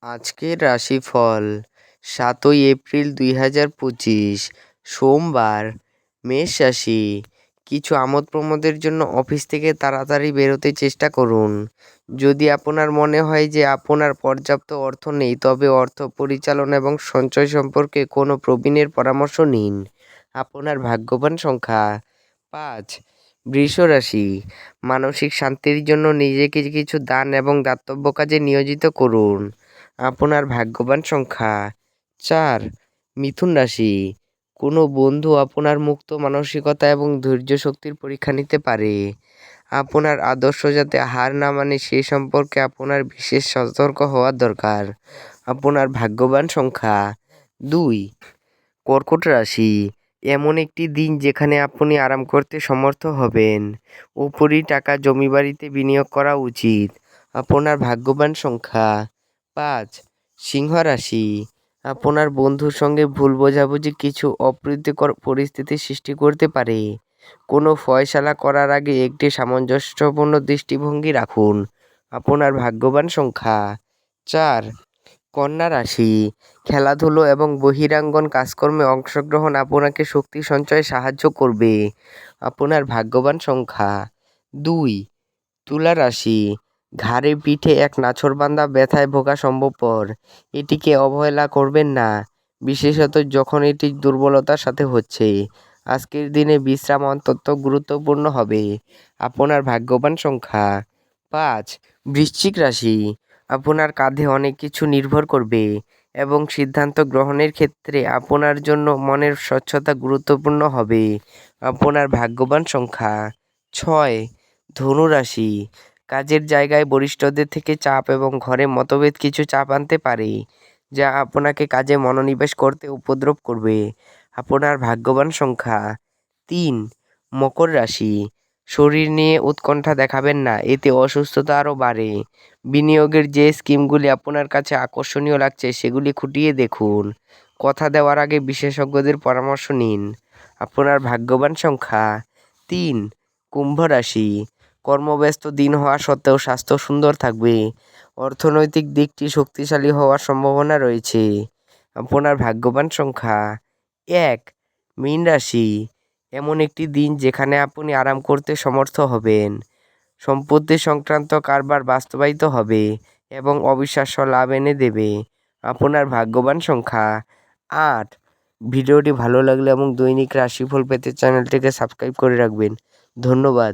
আজকের রাশিফল ৭ই এপ্রিল ২০২৫ সোমবার। মেষ রাশি, কিছু আমোদ প্রমোদের জন্য অফিস থেকে তাড়াতাড়ি বেরোতে চেষ্টা করুন। যদি আপনার মনে হয় যে আপনার পর্যাপ্ত অর্থ নেই, তবে অর্থ পরিচালনা এবং সঞ্চয় সম্পর্কে কোনো প্রবীণের পরামর্শ নিন। আপনার ভাগ্যবান সংখ্যা ৫। বৃষ রাশি, মানসিক শান্তির জন্য নিজেকে কিছু দান এবং দাতব্য কাজে নিয়োজিত করুন। আপনার ভাগ্যবান সংখ্যা ৪। মিথুন রাশি, কোনো বন্ধু আপনার মুক্ত মানসিকতা এবং ধৈর্য শক্তির পরীক্ষা নিতে পারে। আপনার আদর্শ যাতে হার না মানে সে সম্পর্কে আপনার বিশেষ সতর্ক হওয়ার দরকার। আপনার ভাগ্যবান সংখ্যা ২। কর্কট রাশি, এমন একটি দিন যেখানে আপনি আরাম করতে সমর্থ হবেন। উপরি টাকা জমি বাড়িতে বিনিয়োগ করা উচিত। আপনার ভাগ্যবান সংখ্যা ৫। সিংহ রাশি, আপনার বন্ধুর সঙ্গে ভুল বোঝাবুঝি কিছু অপ্রীতিকর পরিস্থিতি সৃষ্টি করতে পারে। কোনো ফয়সালা করার আগে একটি সামঞ্জস্যপূর্ণ দৃষ্টিভঙ্গি রাখুন। আপনার ভাগ্যবান সংখ্যা ৪। কন্যা রাশি, খেলাধুলো এবং বহিরাঙ্গন কাজকর্মে অংশগ্রহণ আপনাকে শক্তি সঞ্চয়ে সাহায্য করবে। আপনার ভাগ্যবান সংখ্যা ২। তুলা রাশি, ঘাড়ে পিঠে এক নাছোড়বান্দা ব্যথায় ভোগা সম্ভবপর। এটিকে অবহেলা করবেন না, বিশেষত যখন এটি দুর্বলতার সাথে হচ্ছে। আজকের দিনে বিশ্রাম অত্যন্ত গুরুত্বপূর্ণ হবে। আপনার ভাগ্যবান সংখ্যা ৫। বৃশ্চিক রাশি, আপনার কাঁধে অনেক কিছু নির্ভর করবে এবং সিদ্ধান্ত গ্রহণের ক্ষেত্রে আপনার জন্য মনের স্বচ্ছতা গুরুত্বপূর্ণ হবে। আপনার ভাগ্যবান সংখ্যা ৬। ধনু রাশি, কাজের জায়গায় বরিষ্ঠদের থেকে চাপ এবং ঘরে মতভেদ কিছু চাপ আনতে পারে, যা আপনাকে কাজে মনোনিবেশ করতে উপদ্রব করবে। আপনার ভাগ্যবান সংখ্যা ৩। মকর রাশি, শরীর নিয়ে উৎকণ্ঠা দেখাবেন না, এতে অসুস্থতা আরও বাড়ে। বিনিয়োগের যে স্কিমগুলি আপনার কাছে আকর্ষণীয় লাগছে সেগুলি খুঁটিয়ে দেখুন। কথা দেওয়ার আগে বিশেষজ্ঞদের পরামর্শ নিন। আপনার ভাগ্যবান সংখ্যা ৩। কুম্ভ রাশি, কর্মব্যস্ত দিন হওয়া সত্ত্বেও স্বাস্থ্য সুন্দর থাকবে। অর্থনৈতিক দিকটি শক্তিশালী হওয়ার সম্ভাবনা রয়েছে। আপনার ভাগ্যবান সংখ্যা ১। মীন রাশি, এমন একটি দিন যেখানে আপনি আরাম করতে সমর্থ হবেন। সম্পত্তি সংক্রান্ত কারবার বাস্তবায়িত হবে এবং অবিশ্বাস্য লাভ এনে দেবে। আপনার ভাগ্যবান সংখ্যা ৮। ভিডিওটি ভালো লাগলে এবং দৈনিক রাশিফল পেতে চ্যানেলটিকে সাবস্ক্রাইব করে রাখবেন। ধন্যবাদ।